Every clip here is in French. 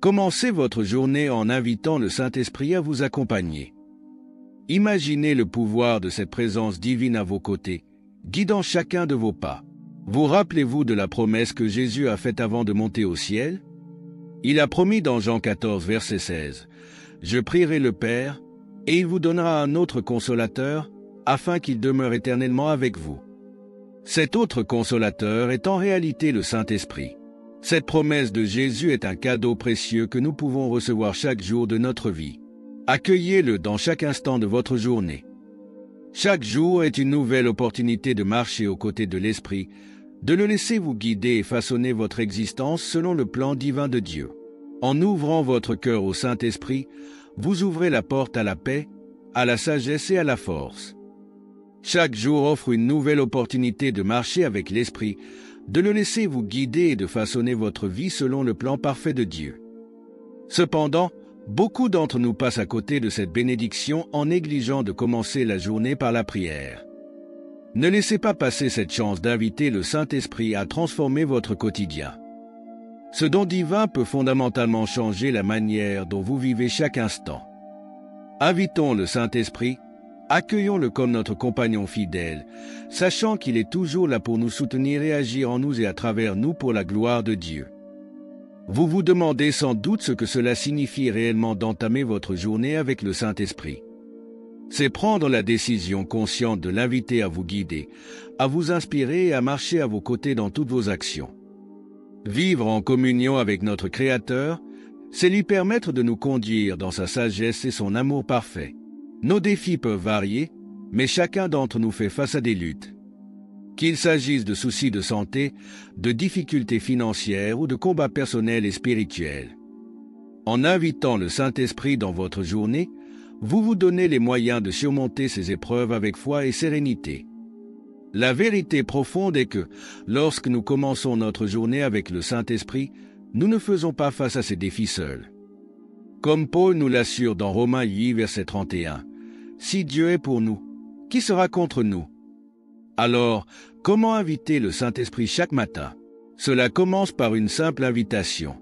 Commencez votre journée en invitant le Saint-Esprit à vous accompagner. Imaginez le pouvoir de cette présence divine à vos côtés, guidant chacun de vos pas. Vous rappelez-vous de la promesse que Jésus a faite avant de monter au ciel? Il a promis dans Jean 14, verset 16, « Je prierai le Père, et il vous donnera un autre consolateur, afin qu'il demeure éternellement avec vous. » Cet autre consolateur est en réalité le Saint-Esprit. Cette promesse de Jésus est un cadeau précieux que nous pouvons recevoir chaque jour de notre vie. Accueillez-le dans chaque instant de votre journée. Chaque jour est une nouvelle opportunité de marcher aux côtés de l'Esprit, de le laisser vous guider et façonner votre existence selon le plan divin de Dieu. En ouvrant votre cœur au Saint-Esprit, vous ouvrez la porte à la paix, à la sagesse et à la force. Chaque jour offre une nouvelle opportunité de marcher avec l'Esprit, de le laisser vous guider et de façonner votre vie selon le plan parfait de Dieu. Cependant, beaucoup d'entre nous passent à côté de cette bénédiction en négligeant de commencer la journée par la prière. Ne laissez pas passer cette chance d'inviter le Saint-Esprit à transformer votre quotidien. Ce don divin peut fondamentalement changer la manière dont vous vivez chaque instant. Invitons le Saint-Esprit, accueillons-le comme notre compagnon fidèle, sachant qu'il est toujours là pour nous soutenir et agir en nous et à travers nous pour la gloire de Dieu. Vous vous demandez sans doute ce que cela signifie réellement d'entamer votre journée avec le Saint-Esprit. C'est prendre la décision consciente de l'inviter à vous guider, à vous inspirer et à marcher à vos côtés dans toutes vos actions. Vivre en communion avec notre Créateur, c'est lui permettre de nous conduire dans sa sagesse et son amour parfait. Nos défis peuvent varier, mais chacun d'entre nous fait face à des luttes. Qu'il s'agisse de soucis de santé, de difficultés financières ou de combats personnels et spirituels. En invitant le Saint-Esprit dans votre journée, vous vous donnez les moyens de surmonter ces épreuves avec foi et sérénité. La vérité profonde est que, lorsque nous commençons notre journée avec le Saint-Esprit, nous ne faisons pas face à ces défis seuls. Comme Paul nous l'assure dans Romains 8, verset 31, « Si Dieu est pour nous, qui sera contre nous ?» Alors, comment inviter le Saint-Esprit chaque matin? Cela commence par une simple invitation.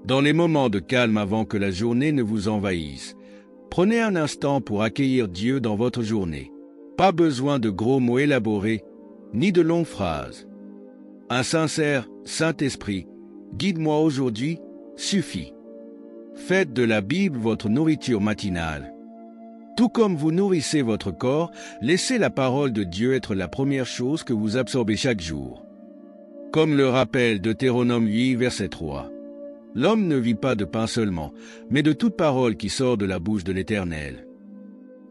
Dans les moments de calme avant que la journée ne vous envahisse, prenez un instant pour accueillir Dieu dans votre journée. Pas besoin de gros mots élaborés, ni de longues phrases. Un sincère « Saint-Esprit, guide-moi aujourd'hui » suffit. Faites de la Bible votre nourriture matinale. Tout comme vous nourrissez votre corps, laissez la parole de Dieu être la première chose que vous absorbez chaque jour. Comme le rappelle Deutéronome 8, verset 3. L'homme ne vit pas de pain seulement, mais de toute parole qui sort de la bouche de l'Éternel.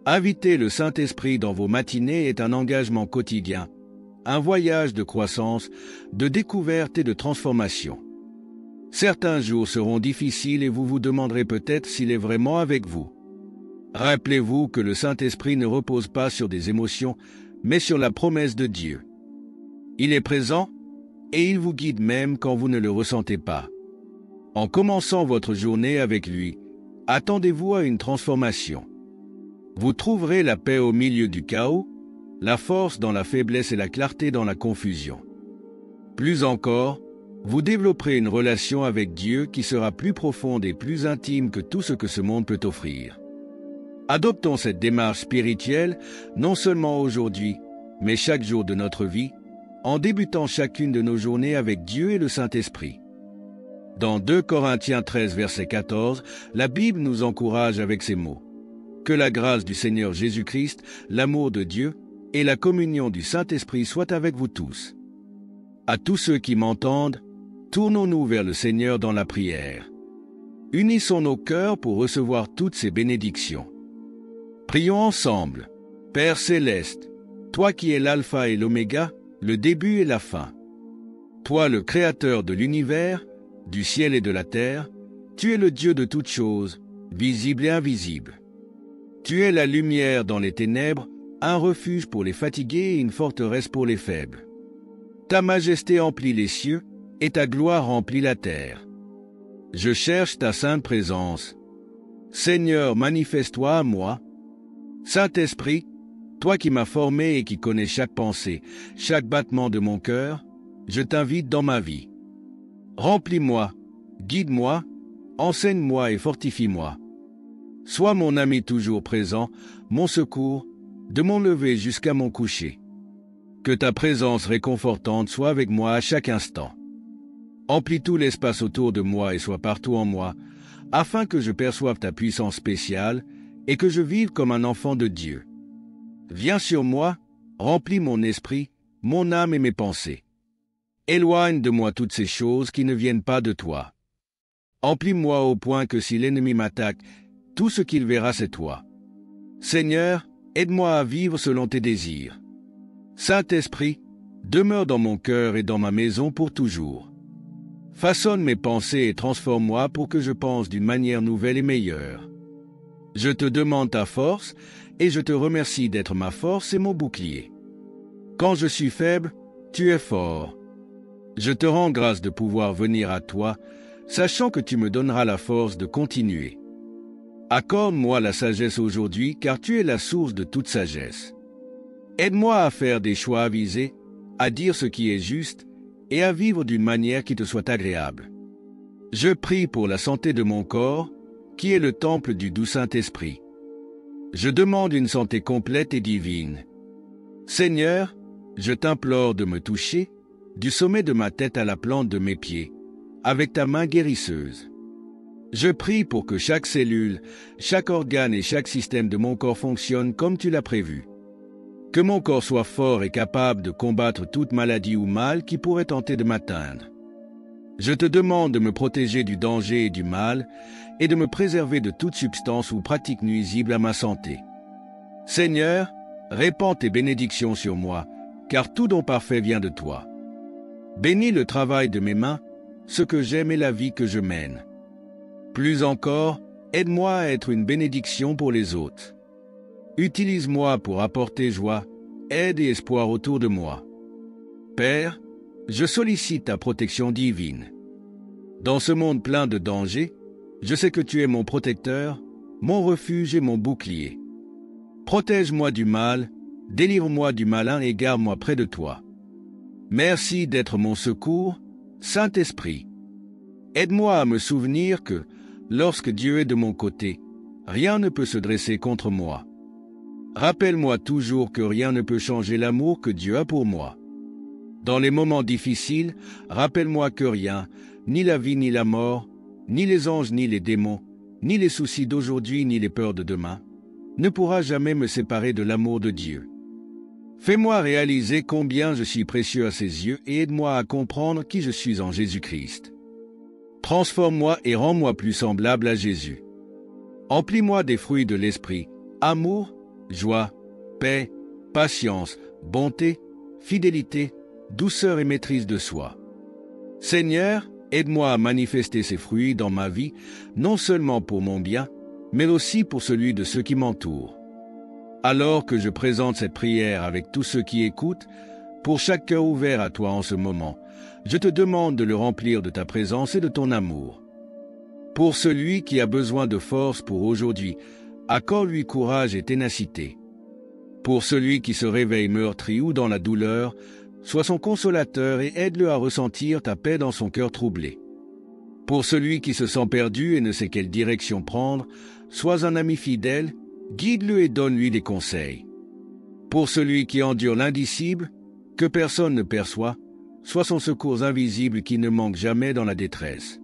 Inviter le Saint-Esprit dans vos matinées est un engagement quotidien, un voyage de croissance, de découverte et de transformation. Certains jours seront difficiles et vous vous demanderez peut-être s'il est vraiment avec vous. Rappelez-vous que le Saint-Esprit ne repose pas sur des émotions, mais sur la promesse de Dieu. Il est présent et il vous guide même quand vous ne le ressentez pas. En commençant votre journée avec lui, attendez-vous à une transformation. Vous trouverez la paix au milieu du chaos, la force dans la faiblesse et la clarté dans la confusion. Plus encore, vous développerez une relation avec Dieu qui sera plus profonde et plus intime que tout ce que ce monde peut offrir. Adoptons cette démarche spirituelle, non seulement aujourd'hui, mais chaque jour de notre vie, en débutant chacune de nos journées avec Dieu et le Saint-Esprit. Dans 2 Corinthiens 13, verset 14, la Bible nous encourage avec ces mots. « Que la grâce du Seigneur Jésus-Christ, l'amour de Dieu et la communion du Saint-Esprit soient avec vous tous. » À tous ceux qui m'entendent, tournons-nous vers le Seigneur dans la prière. Unissons nos cœurs pour recevoir toutes ces bénédictions. Prions ensemble. Père céleste, toi qui es l'alpha et l'oméga, le début et la fin. Toi le créateur de l'univers, du ciel et de la terre, tu es le Dieu de toutes choses, visible et invisible. Tu es la lumière dans les ténèbres, un refuge pour les fatigués et une forteresse pour les faibles. Ta majesté emplit les cieux et ta gloire remplit la terre. Je cherche ta sainte présence. Seigneur, manifeste-toi à moi. Saint-Esprit, toi qui m'as formé et qui connais chaque pensée, chaque battement de mon cœur, je t'invite dans ma vie. Remplis-moi, guide-moi, enseigne-moi et fortifie-moi. Sois mon ami toujours présent, mon secours, de mon lever jusqu'à mon coucher. Que ta présence réconfortante soit avec moi à chaque instant. Emplis tout l'espace autour de moi et sois partout en moi, afin que je perçoive ta puissance spéciale et que je vive comme un enfant de Dieu. Viens sur moi, remplis mon esprit, mon âme et mes pensées. Éloigne de moi toutes ces choses qui ne viennent pas de toi. Emplis-moi au point que si l'ennemi m'attaque, tout ce qu'il verra c'est toi. Seigneur, aide-moi à vivre selon tes désirs. Saint-Esprit, demeure dans mon cœur et dans ma maison pour toujours. Façonne mes pensées et transforme-moi pour que je pense d'une manière nouvelle et meilleure. Je te demande ta force et je te remercie d'être ma force et mon bouclier. Quand je suis faible, tu es fort. Je te rends grâce de pouvoir venir à toi, sachant que tu me donneras la force de continuer. Accorde-moi la sagesse aujourd'hui, car tu es la source de toute sagesse. Aide-moi à faire des choix avisés, à dire ce qui est juste et à vivre d'une manière qui te soit agréable. Je prie pour la santé de mon corps, qui est le temple du doux Saint-Esprit. Je demande une santé complète et divine. Seigneur, je t'implore de me toucher, du sommet de ma tête à la plante de mes pieds, avec ta main guérisseuse. Je prie pour que chaque cellule, chaque organe et chaque système de mon corps fonctionne comme tu l'as prévu. Que mon corps soit fort et capable de combattre toute maladie ou mal qui pourrait tenter de m'atteindre. Je te demande de me protéger du danger et du mal et de me préserver de toute substance ou pratique nuisible à ma santé. Seigneur, répands tes bénédictions sur moi, car tout don parfait vient de toi. Bénis le travail de mes mains, ce que j'aime et la vie que je mène. Plus encore, aide-moi à être une bénédiction pour les autres. Utilise-moi pour apporter joie, aide et espoir autour de moi. Père, je sollicite ta protection divine. Dans ce monde plein de dangers, je sais que tu es mon protecteur, mon refuge et mon bouclier. Protège-moi du mal, délivre-moi du malin et garde-moi près de toi. Merci d'être mon secours, Saint-Esprit. Aide-moi à me souvenir que, lorsque Dieu est de mon côté, rien ne peut se dresser contre moi. Rappelle-moi toujours que rien ne peut changer l'amour que Dieu a pour moi. Dans les moments difficiles, rappelle-moi que rien, ni la vie ni la mort, ni les anges ni les démons, ni les soucis d'aujourd'hui ni les peurs de demain, ne pourra jamais me séparer de l'amour de Dieu. Fais-moi réaliser combien je suis précieux à ses yeux et aide-moi à comprendre qui je suis en Jésus-Christ. Transforme-moi et rends-moi plus semblable à Jésus. Emplis-moi des fruits de l'esprit, amour, joie, paix, patience, bonté, fidélité, douceur et maîtrise de soi. Seigneur, aide-moi à manifester ces fruits dans ma vie, non seulement pour mon bien, mais aussi pour celui de ceux qui m'entourent. Alors que je présente cette prière avec tous ceux qui écoutent, pour chaque cœur ouvert à toi en ce moment, je te demande de le remplir de ta présence et de ton amour. Pour celui qui a besoin de force pour aujourd'hui, accorde-lui courage et ténacité. Pour celui qui se réveille meurtri ou dans la douleur, sois son consolateur et aide-le à ressentir ta paix dans son cœur troublé. Pour celui qui se sent perdu et ne sait quelle direction prendre, sois un ami fidèle, guide-le et donne-lui des conseils. Pour celui qui endure l'indicible, que personne ne perçoit, sois son secours invisible qui ne manque jamais dans la détresse.